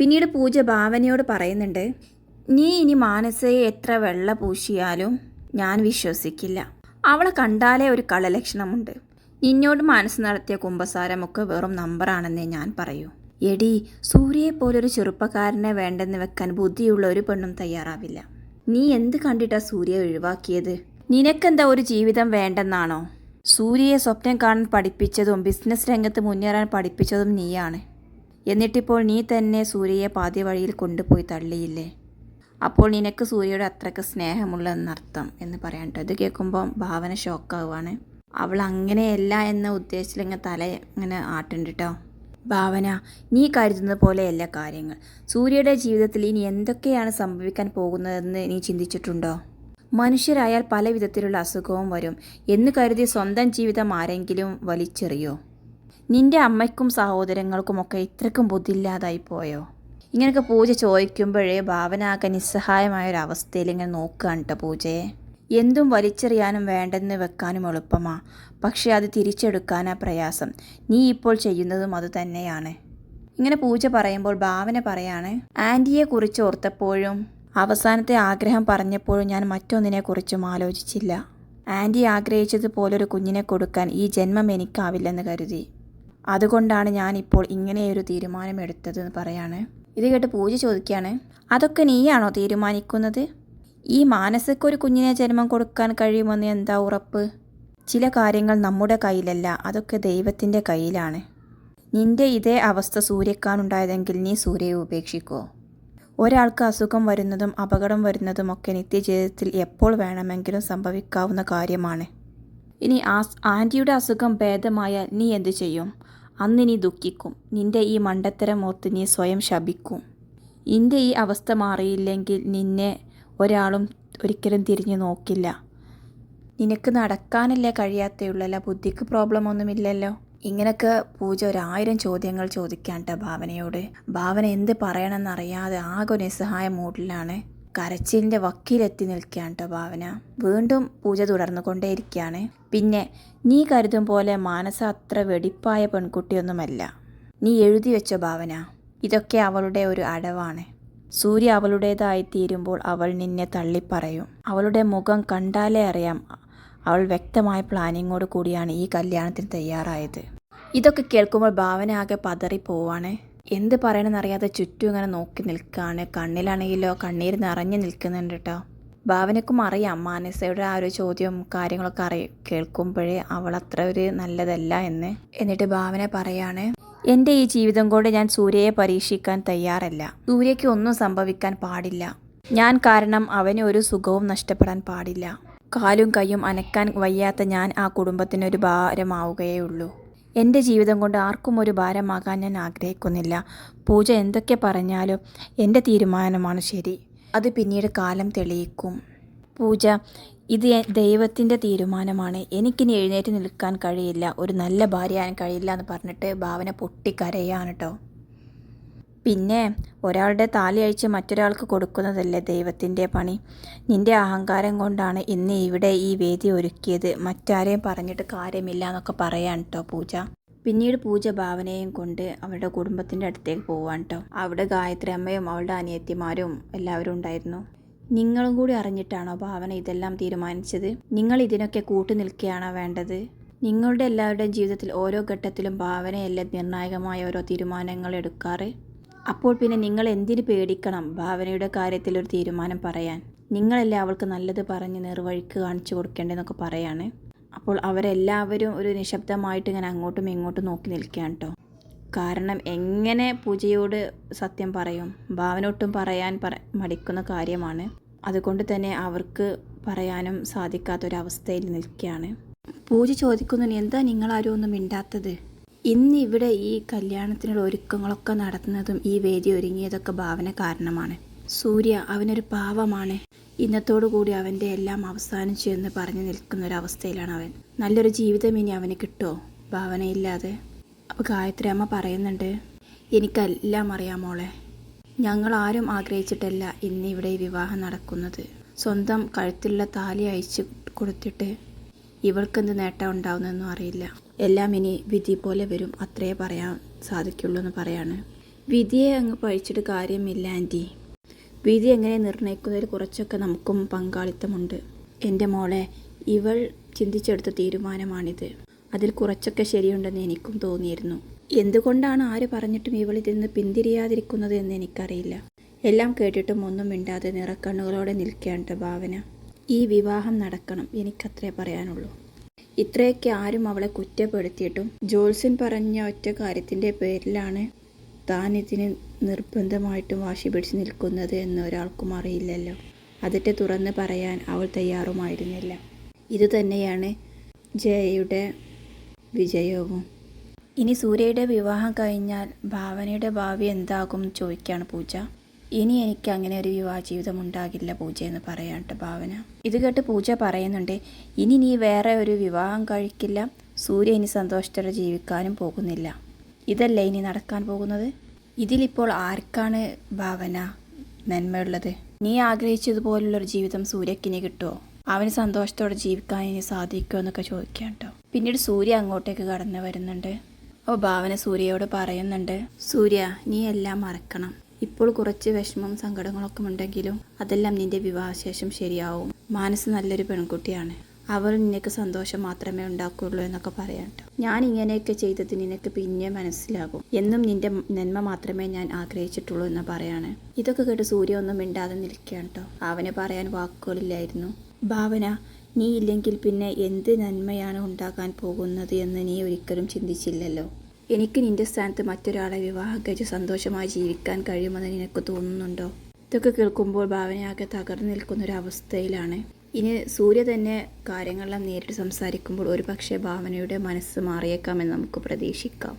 പിന്നീട് പൂജ ഭാവനയോട് പറയുന്നുണ്ട്, നീ ഇനി മാനസയെ എത്ര വെള്ള പൂശിയാലും ഞാൻ വിശ്വസിക്കില്ല. അവളെ കണ്ടാലേ ഒരു കളലക്ഷണമുണ്ട്. നിന്നോട് മനസ്സ് നടത്തിയ കുമ്പസാരമൊക്കെ വെറും നമ്പറാണെന്നേ ഞാൻ പറയൂ. എടി, സൂര്യയെപ്പോലൊരു ചെറുപ്പക്കാരനെ വേണ്ടെന്ന് വെക്കാൻ ബുദ്ധിയുള്ള ഒരു പെണ്ണും തയ്യാറാവില്ല. നീ എന്ത് കണ്ടിട്ടാ സൂര്യയെ ഒഴിവാക്കിയത്? നിനക്കെന്താ ഒരു ജീവിതം വേണ്ടെന്നാണോ? സൂര്യയെ സ്വപ്നം കാണാൻ പഠിപ്പിച്ചതും ബിസിനസ് രംഗത്ത് മുന്നേറാൻ പഠിപ്പിച്ചതും നീയാണ്. എന്നിട്ടിപ്പോൾ നീ തന്നെ സൂര്യയെ പാതി വഴിയിൽ കൊണ്ടുപോയി തള്ളിയില്ലേ? അപ്പോൾ നിനക്ക് സൂര്യയോട് അത്രയ്ക്ക് സ്നേഹമുള്ളതെന്നർത്ഥം എന്ന് പറയാൻ ഇത് കേൾക്കുമ്പോൾ ഭാവന ഷോക്കാവുകയാണ്. അവൾ അങ്ങനെയല്ല എന്ന ഉദ്ദേശത്തിൽ ഇങ്ങനെ തല ഇങ്ങനെ ആട്ടുണ്ട് കേട്ടോ. ഭാവന, നീ കരുതുന്ന പോലെയല്ല കാര്യങ്ങൾ. സൂര്യയുടെ ജീവിതത്തിൽ ഇനി എന്തൊക്കെയാണ് സംഭവിക്കാൻ പോകുന്നതെന്ന് നീ ചിന്തിച്ചിട്ടുണ്ടോ? മനുഷ്യരായാൽ പല വിധത്തിലുള്ള അസുഖവും വരും എന്ന് കരുതി സ്വന്തം ജീവിതം ആരെങ്കിലും വലിച്ചെറിയോ? നിന്റെ അമ്മയ്ക്കും സഹോദരങ്ങൾക്കുമൊക്കെ ഇത്രയ്ക്കും ബുദ്ധിയില്ലാതായി പോയോ? ഇങ്ങനെയൊക്കെ പൂജ ചോദിക്കുമ്പോഴേ ഭാവന ആകെ നിസ്സഹായമായൊരവസ്ഥയിൽ ഇങ്ങനെ നോക്കുകയാണ് കേട്ടോ പൂജയെ. എന്തും വലിച്ചെറിയാനും വേണ്ടെന്ന് വെക്കാനും എളുപ്പമാ, പക്ഷെ അത് തിരിച്ചെടുക്കാനാ പ്രയാസം. നീ ഇപ്പോൾ ചെയ്യുന്നതും അതുതന്നെയാണ്. ഇങ്ങനെ പൂജ പറയുമ്പോൾ ഭാവന പറയാണ്, ആൻറ്റിയെക്കുറിച്ച് ഓർത്തപ്പോഴും അവസാനത്തെ ആഗ്രഹം പറഞ്ഞപ്പോഴും ഞാൻ മറ്റൊന്നിനെക്കുറിച്ചും ആലോചിച്ചില്ല. ആൻറ്റി ആഗ്രഹിച്ചതുപോലൊരു കുഞ്ഞിനെ കൊടുക്കാൻ ഈ ജന്മം എനിക്കാവില്ലെന്ന് കരുതി. അതുകൊണ്ടാണ് ഞാനിപ്പോൾ ഇങ്ങനെയൊരു തീരുമാനമെടുത്തതെന്ന് പറയാണ്. ഇത് കേട്ട് പൂജ ചോദിക്കുകയാണ്, അതൊക്കെ നീയാണോ തീരുമാനിക്കുന്നത്? ഈ മാനസക്കൊരു കുഞ്ഞിനെ ജന്മം കൊടുക്കാൻ കഴിയുമെന്ന് എന്താ ഉറപ്പ്? ചില കാര്യങ്ങൾ നമ്മുടെ കയ്യിലല്ല, അതൊക്കെ ദൈവത്തിൻ്റെ കയ്യിലാണ്. നിന്റെ ഇതേ അവസ്ഥ സൂര്യക്കാണുണ്ടായതെങ്കിൽ നീ സൂര്യയെ ഉപേക്ഷിക്കോ? ഒരാൾക്ക് അസുഖം വരുന്നതും അപകടം വരുന്നതുമൊക്കെ നിത്യജീവിതത്തിൽ എപ്പോൾ വേണമെങ്കിലും സംഭവിക്കാവുന്ന കാര്യമാണ്. ഇനി ആൻറ്റിയുടെ അസുഖം ഭേദമായാൽ നീ എന്തു ചെയ്യും? അന്ന് നീ ദുഃഖിക്കും. നിന്റെ ഈ മണ്ടത്തരം ഓർത്ത് നീ സ്വയം ശപിക്കും. നിന്റെ ഈ അവസ്ഥ മാറിയില്ലെങ്കിൽ നിന്നെ ഒരാളും ഒരിക്കലും തിരിഞ്ഞു നോക്കില്ല. നിനക്ക് നടക്കാനല്ലേ കഴിയാത്തേയുള്ളല്ലോ, ബുദ്ധിക്ക് പ്രോബ്ലം ഒന്നുമില്ലല്ലോ. ഇങ്ങനെയൊക്കെ പൂജ 1000 ചോദ്യങ്ങൾ ചോദിക്കാൻ കേട്ടോ ഭാവനയോട്. ഭാവന എന്ത് പറയണമെന്നറിയാതെ ആകെ നിസ്സഹായ മൂഡിലാണ്. കരച്ചിലിൻ്റെ വക്കീലെത്തി നിൽക്കുകയാണ് കേട്ടോ ഭാവന. വീണ്ടും പൂജ തുടർന്നു കൊണ്ടേയിരിക്കുകയാണ്. പിന്നെ, നീ കരുതും പോലെ മാനസ അത്ര വെടിപ്പായ പെൺകുട്ടിയൊന്നുമല്ല. നീ എഴുതി വെച്ചോ ഭാവന, ഇതൊക്കെ അവളുടെ ഒരു അടവാണ്. സൂര്യ അവളുടേതായി തീരുമ്പോൾ അവൾ നിന്നെ തള്ളിപ്പറയും. അവളുടെ മുഖം കണ്ടാലേ അറിയാം അവൾ വ്യക്തമായ പ്ലാനിങ്ങോട് കൂടിയാണ് ഈ കല്യാണത്തിന് തയ്യാറായത്. ഇതൊക്കെ കേൾക്കുമ്പോൾ ഭാവന ആകെ പതറിപ്പോവാണ്. എന്ത് പറയണമെന്നറിയാതെ ചുറ്റും ഇങ്ങനെ നോക്കി നിൽക്കുകയാണ്. കണ്ണിലാണെങ്കിലോ കണ്ണീര് നിറഞ്ഞു നിൽക്കുന്നുണ്ട് കേട്ടോ. ഭാവനക്കും അറിയാം മാനസയുടെ ആ ഒരു ചോദ്യവും കാര്യങ്ങളൊക്കെ കേൾക്കുമ്പോഴേ അവൾ അത്ര ഒരു നല്ലതല്ല എന്ന്. എന്നിട്ട് ഭാവന പറയാണ്, എൻ്റെ ഈ ജീവിതം കൊണ്ട് ഞാൻ സൂര്യയെ പരീക്ഷിക്കാൻ തയ്യാറല്ല. സൂര്യയ്ക്ക് ഒന്നും സംഭവിക്കാൻ പാടില്ല. ഞാൻ കാരണം അവന് ഒരു സുഖവും നഷ്ടപ്പെടാൻ പാടില്ല. കാലും കൈയും അനക്കാൻ വയ്യാത്ത ഞാൻ ആ കുടുംബത്തിനൊരു ഭാരമാവുകയേ ഉള്ളൂ. എൻ്റെ ജീവിതം കൊണ്ട് ആർക്കും ഒരു ഭാരമാകാൻ ഞാൻ ആഗ്രഹിക്കുന്നില്ല. പൂജ എന്തൊക്കെ പറഞ്ഞാലും എൻ്റെ തീരുമാനമാണ് ശരി. അത് പിന്നീട് കാലം തെളിയിക്കും. പൂജ, ഇത് ദൈവത്തിൻ്റെ തീരുമാനമാണ്. എനിക്കിനി എഴുന്നേറ്റ് നിൽക്കാൻ കഴിയില്ല, ഒരു നല്ല ഭാര്യയാകാൻ കഴിയില്ല എന്ന് പറഞ്ഞിട്ട് ഭാവന പൊട്ടിക്കരയാണ് കേട്ടോ. പിന്നെ, ഒരാളുടെ താലി അഴിച്ച് മറ്റൊരാൾക്ക് കൊടുക്കുന്നതല്ലേ ദൈവത്തിൻ്റെ പണി. നിൻ്റെ അഹങ്കാരം കൊണ്ടാണ് ഇന്ന് ഇവിടെ ഈ വേദി ഒരുക്കിയത്. മറ്റാരെയും പറഞ്ഞിട്ട് കാര്യമില്ല എന്നൊക്കെ പറയാൻ കേട്ടോ പൂജ. പിന്നീട് പൂജ ഭാവനയും കൊണ്ട് അവളുടെ കുടുംബത്തിൻ്റെ അടുത്തേക്ക് പോവാൻ കേട്ടോ. അവിടെ ഗായത്രി അമ്മയും അവളുടെ അനിയത്തിമാരും എല്ലാവരും ഉണ്ടായിരുന്നു. നിങ്ങളും കൂടി അറിഞ്ഞിട്ടാണോ ഭാവന ഇതെല്ലാം തീരുമാനിച്ചത്? നിങ്ങൾ ഇതിനൊക്കെ കൂട്ടു നിൽക്കുകയാണോ വേണ്ടത്? നിങ്ങളുടെ എല്ലാവരുടെയും ജീവിതത്തിൽ ഓരോ ഘട്ടത്തിലും ഭാവനയല്ലേ നിർണായകമായ ഓരോ തീരുമാനങ്ങൾ എടുക്കാറ്. അപ്പോൾ പിന്നെ നിങ്ങൾ എന്തിന് പേടിക്കണം ഭാവനയുടെ കാര്യത്തിൽ ഒരു തീരുമാനം പറയാൻ? നിങ്ങളല്ലേ അവൾക്ക് നല്ലത് പറഞ്ഞ് നിർവഴിക്ക് കാണിച്ചു കൊടുക്കേണ്ടതെന്നൊക്കെ പറയാണ്. അപ്പോൾ അവരെല്ലാവരും ഒരു നിശബ്ദമായിട്ട് ഇങ്ങനെ അങ്ങോട്ടും ഇങ്ങോട്ടും നോക്കി നിൽക്കുകയാണ് കേട്ടോ. കാരണം എങ്ങനെ പൂജയോട് സത്യം പറയും? ഭാവനൊട്ടും പറയാൻ മടിക്കുന്ന കാര്യമാണ്. അതുകൊണ്ട് തന്നെ അവർക്ക് പറയാനും സാധിക്കാത്തൊരവസ്ഥയിൽ നിൽക്കുകയാണ്. പൂജ ചോദിക്കുന്നു, എന്താ നിങ്ങളാരും ഒന്നും മിണ്ടാത്തത്? ഇന്നിവിടെ ഈ കല്യാണത്തിനുള്ള ഒരുക്കങ്ങളൊക്കെ നടത്തുന്നതും ഈ വേദി ഒരുങ്ങിയതൊക്കെ ഭാവന കാരണമാണ്. സൂര്യ അവനൊരു പാവമാണ്. ഇന്നത്തോടു കൂടി അവൻ്റെ എല്ലാം അവസാനിച്ചു എന്ന് പറഞ്ഞു നിൽക്കുന്ന ഒരവസ്ഥയിലാണ് അവൻ. നല്ലൊരു ജീവിതം ഇനി അവന് കിട്ടുമോ ഭാവനയില്ലാതെ? അപ്പോൾ ഗായത്രി അമ്മ പറയുന്നുണ്ട്, എനിക്കെല്ലാം അറിയാം മോളെ. ഞങ്ങളാരും ആഗ്രഹിച്ചിട്ടല്ല ഇന്നിവിടെ ഈ വിവാഹം നടക്കുന്നത്. സ്വന്തം കഴുത്തിലുള്ള താലി അയച്ചു കൊടുത്തിട്ട് ഇവൾക്കെന്ത് നേട്ടം ഉണ്ടാവുന്നതെന്നും അറിയില്ല. എല്ലാം ഇനി വിധി പോലെ വരും, അത്രേ പറയാൻ സാധിക്കുള്ളൂ എന്ന് പറയാണ്. വിധിയെ അങ്ങ് പഴിച്ചിട്ട് കാര്യമില്ല ആൻറ്റി. വിധി എങ്ങനെ നിർണ്ണയിക്കുന്നതിൽ കുറച്ചൊക്കെ നമുക്കും പങ്കാളിത്തമുണ്ട്. എൻ്റെ മോളെ, ഇവൾ ചിന്തിച്ചെടുത്ത തീരുമാനമാണിത്. അതിൽ കുറച്ചൊക്കെ ശരിയുണ്ടെന്ന് എനിക്കും തോന്നിയിരുന്നു. എന്തുകൊണ്ടാണ് ആര് പറഞ്ഞിട്ടും ഇവൾ ഇതിൽ നിന്ന് പിന്തിരിയാതിരിക്കുന്നത് എന്ന് എനിക്കറിയില്ല. എല്ലാം കേട്ടിട്ടും ഒന്നും മിണ്ടാതെ നിറക്കണ്ണുകളോടെ നിൽക്കേണ്ട ഭാവന. ഈ വിവാഹം നടക്കണം, എനിക്കത്രേ പറയാനുള്ളൂ. ഇത്രയൊക്കെ ആരും അവളെ കുറ്റപ്പെടുത്തിയിട്ടും ജോത്സ്യൻ പറഞ്ഞ ഒറ്റ കാര്യത്തിൻ്റെ പേരിലാണ് താൻ ഇതിന് നിർബന്ധമായിട്ടും വാശി പിടിച്ച് നിൽക്കുന്നത് എന്ന് ഒരാൾക്കും അറിയില്ലല്ലോ. അതിട്ട് തുറന്ന് പറയാൻ അവൾ തയ്യാറുമായിരുന്നില്ല. ഇതുതന്നെയാണ് ജയയുടെ വിജയവും. ഇനി സൂര്യയുടെ വിവാഹം കഴിഞ്ഞാൽ ഭാവനയുടെ ഭാവി എന്താകും ചോദിക്കുകയാണ് പൂജ. ഇനി എനിക്ക് അങ്ങനെ ഒരു വിവാഹ ജീവിതം ഉണ്ടാകില്ല പൂജ എന്ന് പറയാട്ടെ ഭാവന. ഇത് കേട്ട് പൂജ പറയുന്നുണ്ട്, ഇനി നീ വേറെ ഒരു വിവാഹം കഴിക്കില്ല, സൂര്യ ഇനി സന്തോഷത്തോടെ ജീവിക്കാനും പോകുന്നില്ല. ഇതല്ലേ ഇനി നടക്കാൻ പോകുന്നത്? ഇതിലിപ്പോൾ ആർക്കാണ് ഭാവന നന്മയുള്ളത്? നീ ആഗ്രഹിച്ചതുപോലുള്ളൊരു ജീവിതം സൂര്യക്കിനി കിട്ടുമോ? അവന് സന്തോഷത്തോടെ ജീവിക്കാൻ ഇനി സാധിക്കുമോ എന്നൊക്കെ ചോദിക്കാം കേട്ടോ. പിന്നീട് സൂര്യ അങ്ങോട്ടേക്ക് കടന്നു വരുന്നുണ്ട്. അപ്പോൾ ഭാവന സൂര്യയോട് പറയുന്നുണ്ട്, സൂര്യ, നീ എല്ലാം മറക്കണം. ഇപ്പോൾ കുറച്ച് വിഷമവും സങ്കടങ്ങളൊക്കെ ഉണ്ടെങ്കിലും അതെല്ലാം നിന്റെ വിവാഹശേഷം ശരിയാവും. മാനസ് നല്ലൊരു പെൺകുട്ടിയാണ്, അവൾ നിനക്ക് സന്തോഷം മാത്രമേ ഉണ്ടാക്കുകയുള്ളൂ എന്നൊക്കെ പറയാം കേട്ടോ. ഞാൻ ഇങ്ങനെയൊക്കെ ചെയ്തത് നിനക്ക് പിന്നെ മനസ്സിലാകും. എന്നും നിന്റെ നന്മ മാത്രമേ ഞാൻ ആഗ്രഹിച്ചിട്ടുള്ളൂ എന്ന് പറയാണ്. ഇതൊക്കെ കേട്ട് സൂര്യ ഒന്നും മിണ്ടാതെ നിൽക്കുകയാണ് കേട്ടോ. അവന് പറയാൻ വാക്കുകളില്ലായിരുന്നു. ഭാവന, നീ ഇല്ലെങ്കിൽ പിന്നെ എന്ത് നന്മയാണ് ഉണ്ടാകാൻ പോകുന്നത് എന്ന് നീ ഒരിക്കലും ചിന്തിച്ചില്ലല്ലോ. എനിക്ക് നിന്റെ സ്ഥാനത്ത് മറ്റൊരാളെ വിവാഹം കഴിച്ച് സന്തോഷമായി ജീവിക്കാൻ കഴിയുമെന്ന് നിനക്ക് തോന്നുന്നുണ്ടോ? ഇതൊക്കെ കേൾക്കുമ്പോൾ ഭാവനയാകെ തകർന്നു നിൽക്കുന്നൊരവസ്ഥയിലാണ്. ഇനി സൂര്യ തന്നെ കാര്യങ്ങളെല്ലാം നേരിട്ട് സംസാരിക്കുമ്പോൾ ഒരു പക്ഷേ ഭാവനയുടെ മനസ്സ് മാറിയേക്കാമെന്ന് നമുക്ക് പ്രതീക്ഷിക്കാം.